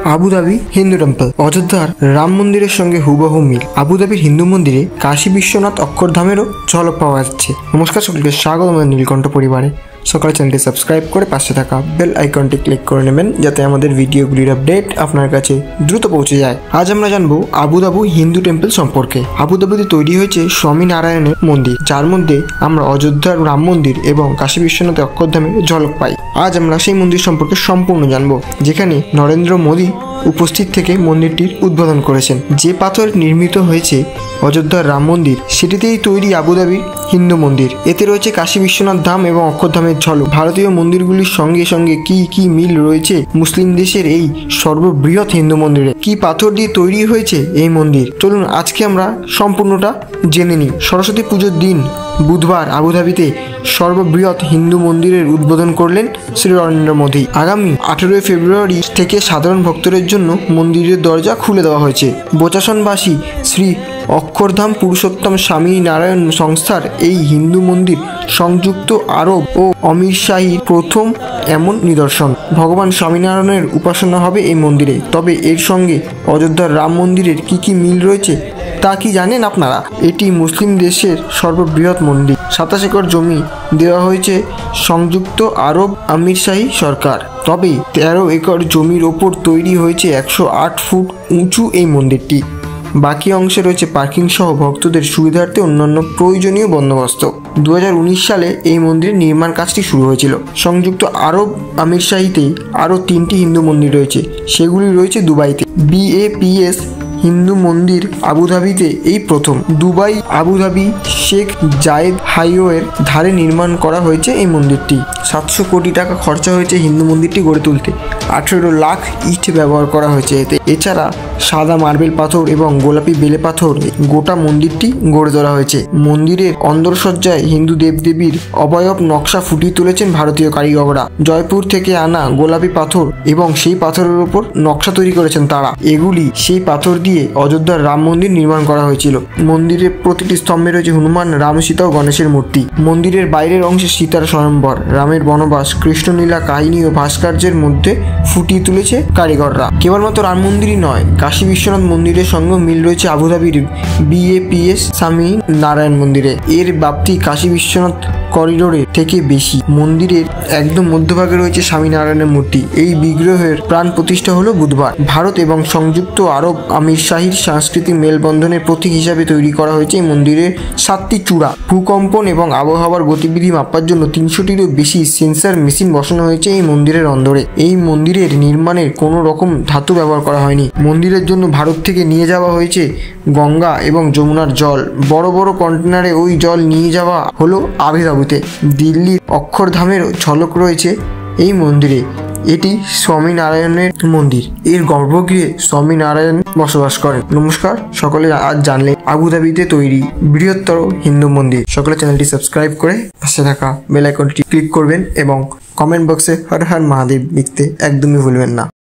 Abu Dhabi Hindu temple. অযোধ্যার রাম মন্দিরের সঙ্গে হুবহু মিল। আবুধাবির হিন্দু মন্দিরে কাশী বিশ্বনাথ অক্ষরধামেরও ঝলক পাওয়া যাচ্ছে। নমস্কার সকলকে, স্বাগত আমাদের নীলকণ্ঠ পরিবারে। সকালে চ্যানেলটি সাবস্ক্রাইব করে পাশে থাকা বেল আইকনটি ক্লিক করে নেবেন, যাতে আমাদের ভিডিওগুলির আপডেট আপনার কাছে দ্রুত পৌঁছে যায়। আজ আমরা জানবো আবুধাবি হিন্দু টেম্পল সম্পর্কে। আবুধাবিতে তৈরি হয়েছে স্বামীনারায়ণের মন্দির, যার মধ্যে আমরা অযোধ্যার রাম মন্দির এবং কাশী বিশ্বনাথের অক্ষরধামের ঝলক পাই। আজ আমরা সেই মন্দির সম্পর্কে সম্পূর্ণ জানবো, যেখানে নরেন্দ্র মোদী উপস্থিত থেকে মন্দিরটির উদ্বোধন করেছেন। যে পাথর নির্মিত হয়েছে অযোধ্যার রাম মন্দির, সেটিতেই তৈরি আবুধাবির হিন্দু মন্দির। এতে রয়েছে কাশী বিশ্বনাথ ধাম এবং অক্ষরধামের ঝলক। ভারতীয় মন্দিরগুলির সঙ্গে সঙ্গে কি কি মিল রয়েছে মুসলিম দেশের এই সর্ববৃহৎ হিন্দু মন্দিরে? কি পাথর দিয়ে তৈরি হয়েছে এই মন্দির? চলুন আজকে আমরা সম্পূর্ণটা জেনে নিই। সরস্বতী পুজোর দিন বুধবার আবুধাবিতে সর্ববৃহৎ হিন্দু মন্দিরের উদ্বোধন করলেন শ্রী নরেন্দ্র মোদী। আগামী 18 ফেব্রুয়ারি থেকে সাধারণ ভক্তদের জন্য মন্দিরের দরজা খুলে দেওয়া হয়েছে। বোচাসনবাসী শ্রী অক্ষরধাম পুরুষোত্তম স্বামী নারায়ণ সংস্থার এই হিন্দু মন্দির সংযুক্ত আরব ও অমিরশাহীর প্রথম এমন নিদর্শন। ভগবান স্বামীনারায়ণের উপাসনা হবে এই মন্দিরে। তবে এর সঙ্গে অযোধ্যার রাম মন্দিরের কি কি মিল রয়েছে তা কি জানেন আপনারা? এটি মুসলিম দেশের সর্ববৃহৎ মন্দির। 27 একর জমি দেওয়া হয়েছে সংযুক্ত আরব আমিরশাহী সরকার। তবে 13 একর জমির ওপর তৈরি হয়েছে 108 ফুট উঁচু এই মন্দিরটি। বাকি অংশে রয়েছে পার্কিং সহ ভক্তদের সুবিধার্থে অন্যান্য প্রয়োজনীয় বন্দোবস্ত। 2019 সালে এই মন্দিরের নির্মাণ কাজটি শুরু হয়েছিল। সংযুক্ত আরব আমিরশাহীতে আরও 3টি হিন্দু মন্দির রয়েছে, সেগুলি রয়েছে দুবাইতে। BAPS হিন্দু মন্দির আবুধাবিতে এই প্রথম। দুবাই আবুধাবি শেখ জায়েদ হাইওয়ের ধারে নির্মাণ করা হয়েছে এই মন্দিরটি। 700 কোটি টাকা খরচা হয়েছে হিন্দু মন্দিরটি গড়ে তুলতে। 18 লাখ ইট ব্যবহার করা হয়েছে এতে। এছাড়া সাদা মার্বেল পাথর এবং গোলাপি বেলে পাথর গোটা মন্দিরটি গড়ে তোলা হয়েছে। মন্দিরের অন্দরসজ্জায় হিন্দু দেবদেবীর অবয়ব নকশা ফুটিয়ে তুলেছেন ভারতীয় কারিগররা। জয়পুর থেকে আনা গোলাপি পাথর এবং সেই পাথরের উপর নকশা তৈরি করেছেন তারা। এগুলি সেই পাথর দিয়ে অযোধ্যার রাম মন্দির নির্মাণ করা হয়েছিল। মন্দিরের প্রতিটি স্তম্ভে রয়েছে হনুমান, রাম, সীতা ও গণেশের মূর্তি। মন্দিরের বাইরের অংশে সীতার স্বয়ম্বর, রামের বনবাস, কৃষ্ণলীলা কাহিনী ও ভাস্কর্যের মধ্যে ফুটিয়ে তুলেছে কারিগররা। কেবলমাত্র রাম মন্দিরই নয়, কাশী বিশ্বনাথ মন্দিরের সঙ্গে মিল রয়েছে আবুধাবির BAPS স্বামী নারায়ণ মন্দিরে। এর ব্যাপ্তি কাশী বিশ্বনাথ করিডোরের থেকে বেশি। মন্দিরের একদম মধ্যভাগে রয়েছে স্বামীনারায়ণের মূর্তি। এই বিগ্রহের প্রাণ প্রতিষ্ঠা হলো বুধবার। ভারত এবং সংযুক্ত আরব আমিরশাহীর সাংস্কৃতিক মেলবন্ধনের প্রতীক হিসাবে তৈরি করা হয়েছে এই মন্দিরের 7টি চূড়া। ভূকম্পন এবং আবহাওয়ার গতিবিধি মাপার জন্য 300টিরও বেশি সেন্সার মেশিন বসানো হয়েছে এই মন্দিরের অন্দরে। এই মন্দিরের নির্মাণে কোনো রকম ধাতু ব্যবহার করা হয়নি। মন্দিরের জন্য ভারত থেকে নিয়ে যাওয়া হয়েছে গঙ্গা এবং যমুনার জল। বড় বড় কন্টেনারে ওই জল নিয়ে যাওয়া হলো আবুধাবিতে। দিল্লির অক্ষরধামের ঝলক রয়েছে এই মন্দিরে। এটি স্বামীনারায়ণের মন্দির। এর গর্ভগৃহে স্বামীনারায়ণ বসবাস করেন। নমস্কার, সকলে আজ জানলে আবুধাবিতে তৈরি বৃহত্তর হিন্দু মন্দির। সকলে চ্যানেলটি সাবস্ক্রাইব করে পাশে থাকা বেল আইকনটি ক্লিক করবেন এবং কমেন্ট বক্সে হর হর মহাদেব লিখতে একদমই ভুলবেন না।